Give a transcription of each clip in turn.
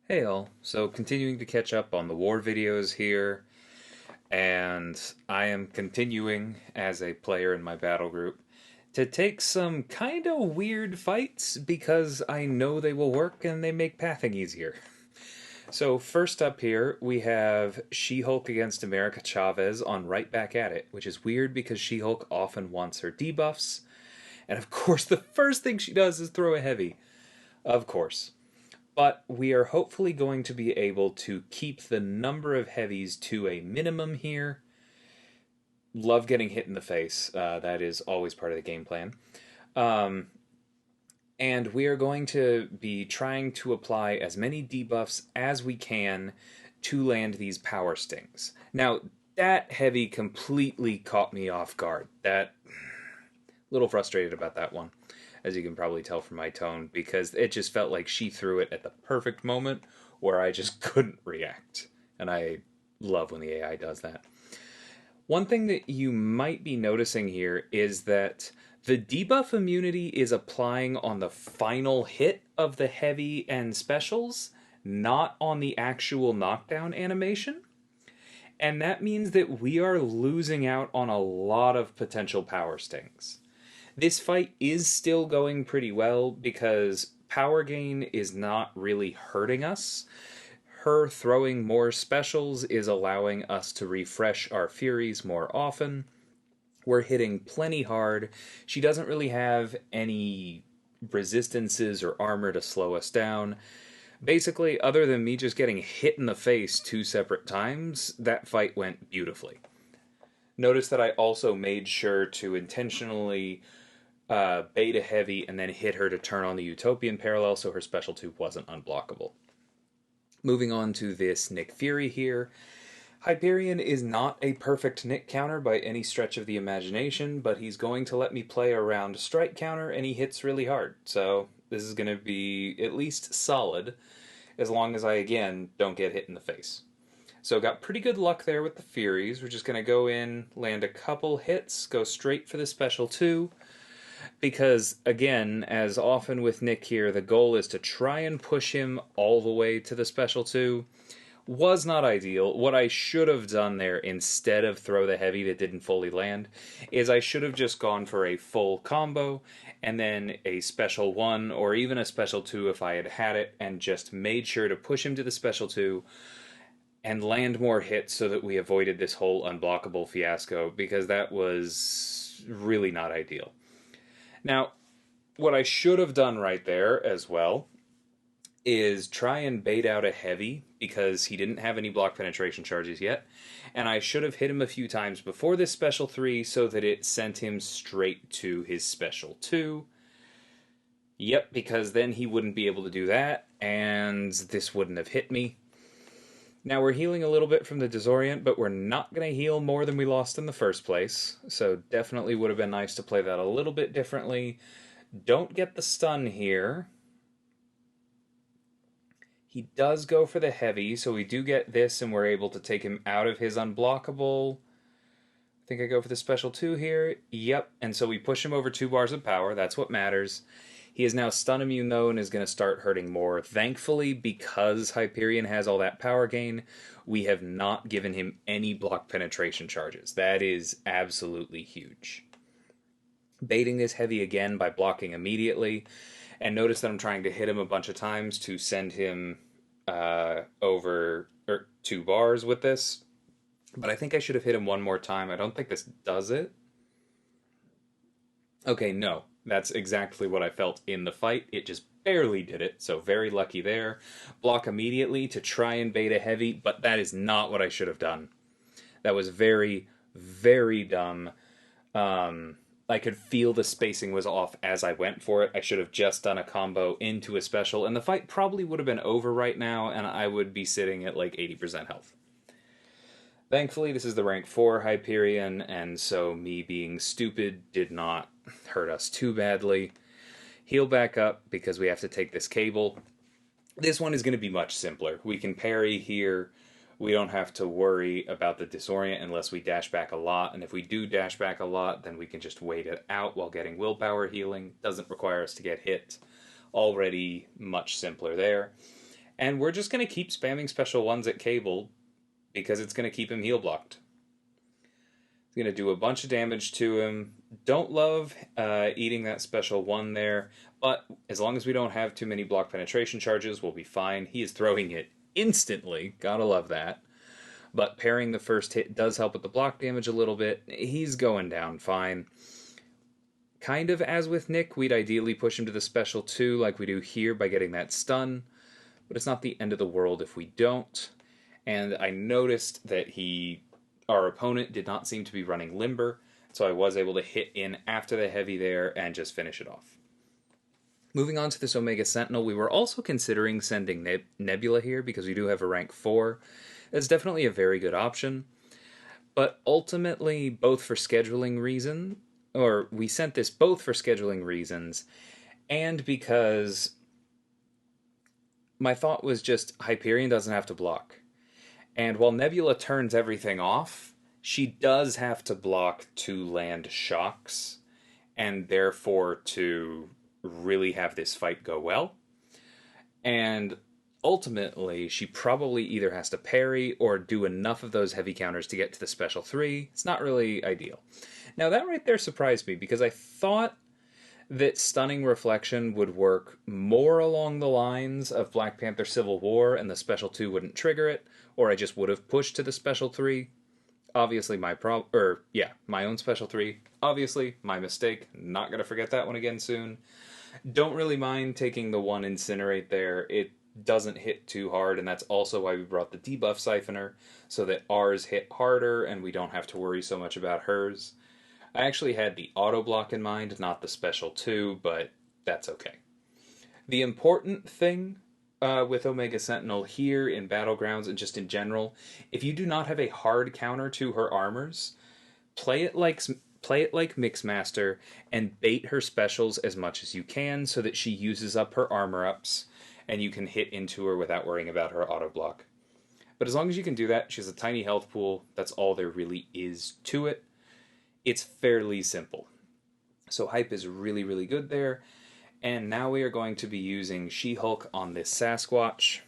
Hey all, so continuing to catch up on the war videos here, and I am continuing as a player in my battle group to take some kind of weird fights because I know they will work and they make pathing easier. So first up here, we have She-Hulk against America Chavez on Right Back at It, which is weird because She-Hulk often wants her debuffs, and of course the first thing she does is throw a heavy. Of course. But we are hopefully going to be able to keep the number of heavies to a minimum here. Love getting hit in the face. That is always part of the game plan. Um, and we are going to be trying to apply as many debuffs as we can to land these power stings. Now, that heavy completely caught me off guard. That little frustrated about that one, as you can probably tell from my tone, because it just felt like she threw it at the perfect moment where I just couldn't react. And I love when the AI does that. One thing that you might be noticing here is that the debuff immunity is applying on the final hit of the heavy and specials, not on the actual knockdown animation. And that means that we are losing out on a lot of potential power stings. This fight is still going pretty well because power gain is not really hurting us. Her throwing more specials is allowing us to refresh our Furies more often. We're hitting plenty hard. She doesn't really have any resistances or armor to slow us down. Basically, other than me just getting hit in the face two separate times, that fight went beautifully. Notice that I also made sure to intentionally bait a heavy and then hit her to turn on the Utopian parallel so her special 2 wasn't unblockable. Moving on to this Nick Fury here. Hyperion is not a perfect Nick counter by any stretch of the imagination, but he's going to let me play around strike counter and he hits really hard. So this is going to be at least solid as long as I, again, don't get hit in the face. So got pretty good luck there with the Furies. We're just going to go in, land a couple hits, go straight for the special 2. Because, again, as often with Nick here, the goal is to try and push him all the way to the special 2. Was not ideal. What I should have done there, instead of throw the heavy that didn't fully land, is I should have just gone for a full combo, and then a special 1, or even a special 2 if I had had it, and just made sure to push him to the special 2, and land more hits so that we avoided this whole unblockable fiasco, because that was really not ideal. Now, what I should have done right there as well is try and bait out a heavy because he didn't have any block penetration charges yet, and I should have hit him a few times before this special 3 so that it sent him straight to his special 2. Yep, because then he wouldn't be able to do that, and this wouldn't have hit me. Now we're healing a little bit from the disorient, but we're not going to heal more than we lost in the first place, so definitely would have been nice to play that a little bit differently. Don't get the stun here. He does go for the heavy, so we do get this, and we're able to take him out of his unblockable. I think I go for the special 2 here. Yep, and so we push him over 2 bars of power. That's what matters. He is now stun immune, though, and is going to start hurting more. Thankfully, because Hyperion has all that power gain, we have not given him any block penetration charges. That is absolutely huge. Baiting this heavy again by blocking immediately. And notice that I'm trying to hit him a bunch of times to send him over 2 bars with this. But I think I should have hit him one more time. I don't think this does it. Okay, no. That's exactly what I felt in the fight. It just barely did it, so very lucky there. Block immediately to try and bait a heavy, but that is not what I should have done. That was very, very dumb. I could feel the spacing was off as I went for it. I should have just done a combo into a special, and the fight probably would have been over right now, and I would be sitting at like 80% health. Thankfully, this is the rank 4 Hyperion, and so me being stupid did not hurt us too badly. Heal back up because we have to take this cable. This one is going to be much simpler. We can parry here. We don't have to worry about the disorient unless we dash back a lot, and if we do dash back a lot, then we can just wait it out while getting willpower healing. Doesn't require us to get hit. Already much simpler there. And we're just going to keep spamming special ones at Cable because it's going to keep him heal blocked. It's going to do a bunch of damage to him. Don't love eating that special one there, but as long as we don't have too many block penetration charges, we'll be fine. He is throwing it instantly. Gotta love that. But pairing the first hit does help with the block damage a little bit. He's going down fine. Kind of as with Nick, we'd ideally push him to the special 2 like we do here by getting that stun, but it's not the end of the world if we don't. And I noticed that our opponent did not seem to be running Limber, so I was able to hit in after the heavy there and just finish it off. Moving on to this Omega Sentinel, we were also considering sending Nebula here because we do have a rank 4. That's definitely a very good option, but ultimately, both for scheduling reasons, or we sent this both for scheduling reasons, and because my thought was just Hyperion doesn't have to block. And while Nebula turns everything off, she does have to block to land shocks, and therefore to really have this fight go well. And ultimately, she probably either has to parry or do enough of those heavy counters to get to the special 3. It's not really ideal. Now, that right there surprised me, because I thought that Stunning Reflection would work more along the lines of Black Panther Civil War, and the special 2 wouldn't trigger it, or I just would have pushed to the special 3. Obviously, my own special 3. Obviously, my mistake. Not going to forget that one again soon. Don't really mind taking the 1 Incinerate there. It doesn't hit too hard, and that's also why we brought the debuff Siphoner, so that ours hit harder and we don't have to worry so much about hers. I actually had the auto block in mind, not the special 2, but that's okay. The important thing with Omega Sentinel here in Battlegrounds and just in general, if you do not have a hard counter to her armors, play it like Mixmaster and bait her specials as much as you can so that she uses up her armor ups and you can hit into her without worrying about her auto block. But as long as you can do that, she has a tiny health pool. That's all there really is to it. It's fairly simple. So Hype is really, really good there. And now we are going to be using She-Hulk on this Sasquatch.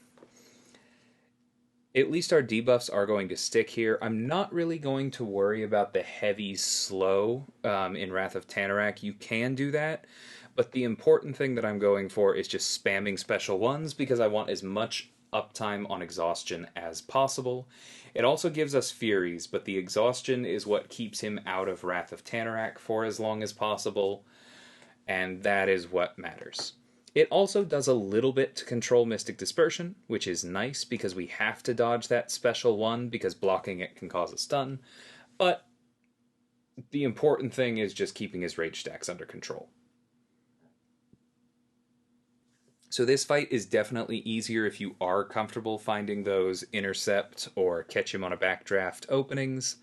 At least our debuffs are going to stick here. I'm not really going to worry about the heavy slow in Wrath of Tanarak. You can do that, but the important thing that I'm going for is just spamming special ones because I want as much uptime on exhaustion as possible. It also gives us Furies, but the exhaustion is what keeps him out of Wrath of Tanarak for as long as possible, and that is what matters. It also does a little bit to control Mystic Dispersion, which is nice because we have to dodge that special 1 because blocking it can cause a stun, but the important thing is just keeping his rage stacks under control. So this fight is definitely easier if you are comfortable finding those intercept or catch him on a backdraft openings.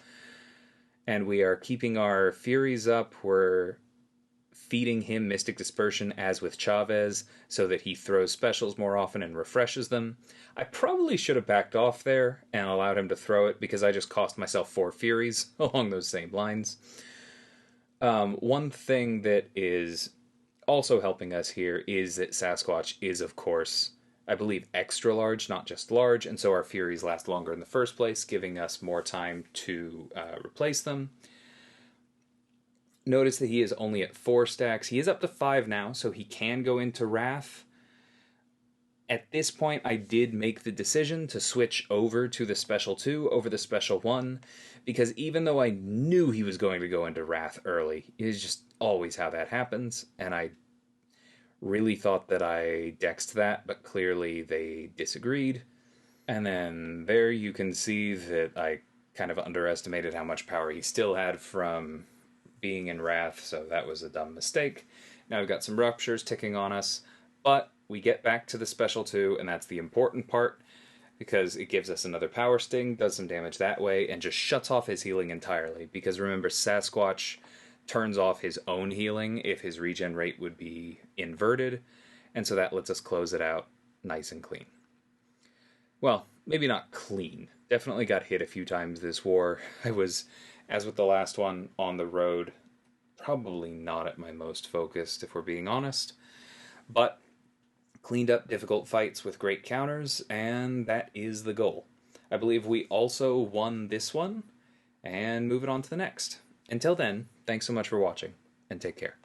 And we are keeping our Furies up. We're feeding him Mystic Dispersion as with Chavez so that he throws specials more often and refreshes them. I probably should have backed off there and allowed him to throw it because I just cost myself 4 Furies along those same lines. One thing that is also helping us here is that Sasquatch is, of course, I believe, extra large, not just large, and so our Furies last longer in the first place, giving us more time to replace them. Notice that he is only at 4 stacks. He is up to 5 now, so he can go into Wrath. At this point, I did make the decision to switch over to the Special 2 over the Special 1, because even though I knew he was going to go into Wrath early, it is just always how that happens, and I really thought that I dexed that, but clearly they disagreed. And then there you can see that I kind of underestimated how much power he still had from being in Wrath, so that was a dumb mistake. Now we've got some Ruptures ticking on us, but we get back to the Special 2, and that's the important part, because it gives us another Power Sting, does some damage that way, and just shuts off his healing entirely, because remember, Sasquatch turns off his own healing if his regen rate would be inverted, and so that lets us close it out nice and clean. Well, maybe not clean. Definitely got hit a few times this war. I was, as with the last one, on the road. Probably not at my most focused, if we're being honest. But cleaned up difficult fights with great counters, and that is the goal. I believe we also won this one, and moving on to the next. Until then, thanks so much for watching, and take care.